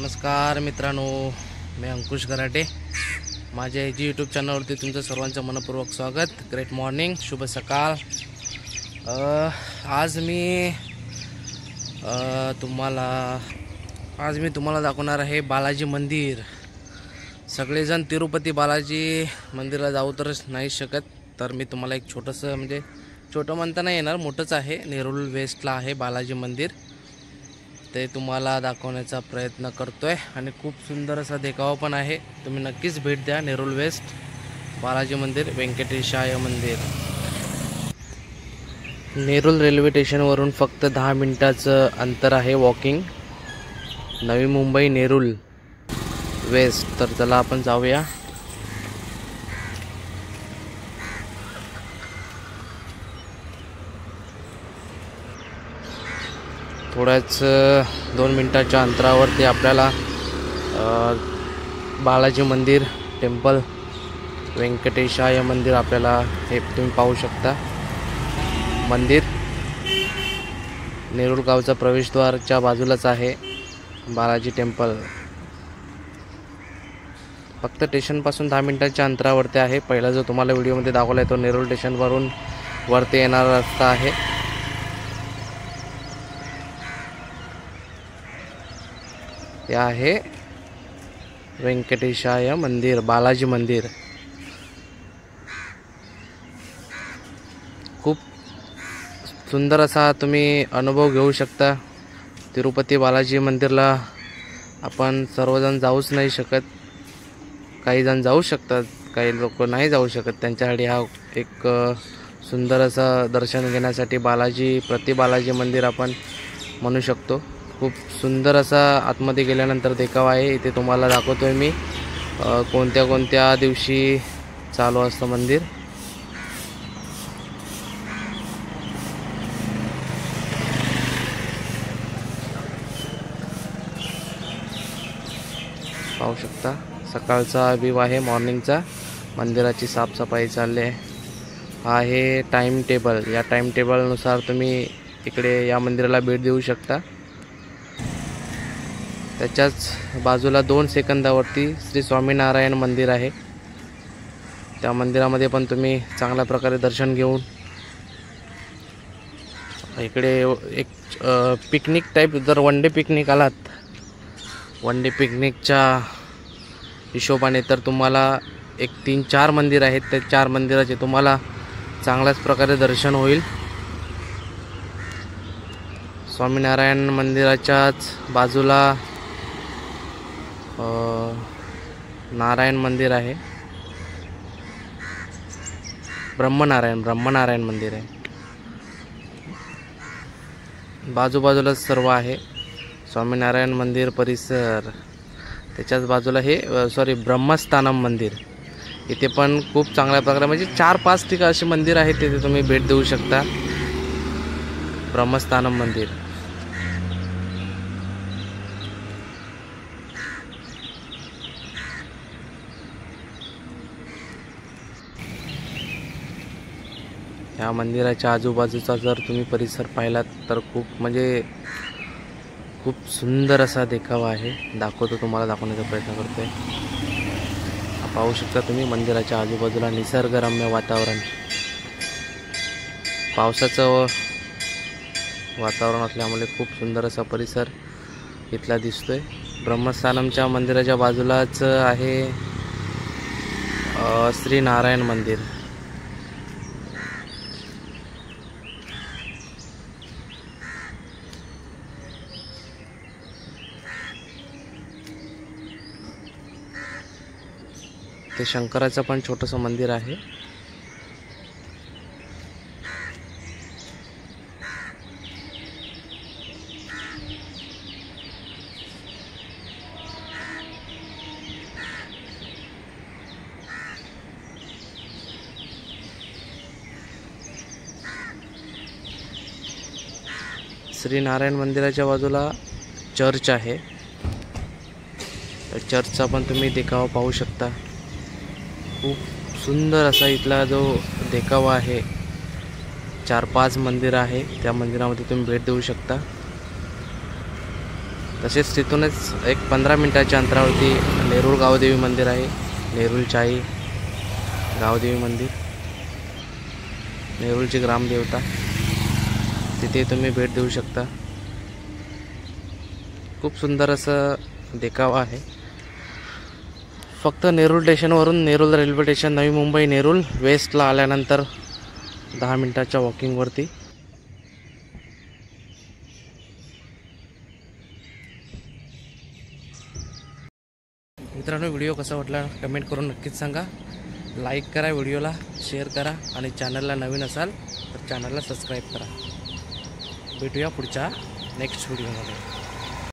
नमस्कार मित्रांनो, मी अंकुश गराटे. माझ्या जी यूट्यूब चॅनलवरती तुमचं सर्वांचं मनपूर्वक स्वागत. ग्रेट मॉर्निंग, शुभ सकाळ. आज मी तुम्हाला दाखवणार आहे बालाजी मंदिर. सगळेजण तिरुपती बालाजी मंदिरला जाऊ तर नाही शकत, तर मी तुम्हाला एक छोटंसं, म्हणजे छोटं म्हणता नाही येणार, मोठंच आहे. नेरूळ वेस्टला आहे बालाजी मंदिर. ते तुम्हाला दाखवण्याचा प्रयत्न करतोय आणि खूप सुंदर असा देखावा पण आहे. तुम्ही नक्कीच भेट द्या. नेरूळ वेस्ट बालाजी मंदिर, व्यंकटेशाय मंदिर. नेरूळ रेल्वे स्टेशनवरून फक्त 10 मिनिटाचं अंतर आहे वॉकिंग. नवी मुंबई नेरूळ वेस्ट. तर चला आपण जाऊया. थोड्याच 2 मिनिटाच्या अंतरावरती आपल्याला बालाजी मंदिर टेम्पल, व्यंकटेशाय मंदिर आपल्याला हे तुम्ही पाहू शकता. मंदिर नेरूळ गावचा प्रवेशद्वारच्या बाजूलाच आहे बालाजी टेम्पल. फक्त स्टेशनपासून 10 मिनिटाच्या अंतरावरती आहे. पहिला जो तुम्हाला व्हिडिओमध्ये दाखवला आहे तो नेरूळ स्टेशनवरून वरती येणारा रस्ता आहे. हे आहे व्यंकटेशाय मंदिर, बालाजी मंदिर. खूप सुंदर असा तुम्ही अनुभव घेऊ शकता. तिरुपती बालाजी मंदिरला आपण सर्वजण जाऊच नाही शकत. काही जण जाऊ शकतात, काही लोक नाही जाऊ शकत. त्यांच्यासाठी हा एक सुंदर असं दर्शन घेण्यासाठी प्रति बालाजी मंदिर आपण म्हणू शकतो. खूप सुंदर असा आतमध्ये गेल्यानंतर देखावा आहे. इथे तुम्हाला दाखवतोय मी कोणत्या कोणत्या दिवशी चालू असतं मंदिर. पाहू शकता सकाळचा व्ह्यू आहे, मॉर्निंगचा. मंदिराची साफसफाई चालली आहे. हा आहे टाइम टेबल. या टाइम टेबलनुसार तुम्ही इकडे या मंदिराला भेट देऊ शकता. त्याच्याच बाजूला 2 सेकंदावरती श्री स्वामीनारायण मंदिर आहे. त्या मंदिरामध्ये पण तुम्ही चांगल्या प्रकारे दर्शन घेऊन इकडे एक पिकनिक टाईप, जर वन डे पिकनिक आलात, वन डे पिकनिकच्या हिशोबाने, तर तुम्हाला एक 3-4 मंदिर आहेत. त्या 4 मंदिराचे तुम्हाला चांगल्याच प्रकारे दर्शन होईल. स्वामीनारायण मंदिराच्याच बाजूला नारायण मंदिर आहे. ब्रह्मनारायण मंदिर आहे. बाजूबाजूलाच सर्व आहे. स्वामीनारायण मंदिर परिसर, त्याच्याच बाजूला हे ब्रह्मस्थानम मंदिर. इथे पण खूप चांगल्या प्रकारे, म्हणजे 4-5 ठिकाणी अशी मंदिर आहेत, तिथे तुम्ही भेट देऊ शकता. ब्रह्मस्थानम मंदिर. या मंदिराच्या आजूबाजूचा जर तुम्ही परिसर पाहिलात तर खूप सुंदर असा देखावा आहे. तुम्हाला दाखवण्याचा प्रयत्न करतोय. पाहू शकता तुम्ही मंदिराच्या आजूबाजूला निसर्गरम्य वातावरण. पावसाचं वातावरण असल्यामुळे खूप सुंदर असा परिसर इथला दिसतोय. ब्रह्मस्थानमच्या मंदिराच्या बाजूलाच आहे श्री नारायण मंदिर. ते शंकराचं पण छोटंसं मंदिर आहे. श्री नारायण मंदिराच्या बाजूला चर्च आहे. चर्चचा पण तुम्ही देखावा पाहू शकता. खूप सुंदर असा इथला जो देखावा आहे. 4-5 मंदिर आहे, त्या मंदिरामध्ये तुम्ही भेट देऊ शकता. तसेच तिथूनच एक 15 मिनिटाच्या अंतरावरती नेरूळ गावदेवी मंदिर आहे. नेरूळची आई गावदेवी मंदिर, नेरूळची ग्रामदेवता, तिथे तुम्ही भेट देऊ शकता. खूप सुंदर असं देखावा आहे. फक्त नेरूळ स्टेशनवरून नेरूळ रेल्वे स्टेशन नवी मुंबई नेरूळ वेस्टला आल्यानंतर 10 मिनिटाच्या वॉकिंगवरती. मित्रांनो, व्हिडिओ कसा वाटला कमेंट करून नक्कीच सांगा. लाईक करा, व्हिडिओला शेअर करा आणि चॅनलला नवीन असाल तर चॅनलला सबस्क्राईब करा. भेटूया पुढच्या नेक्स्ट व्हिडिओमध्ये.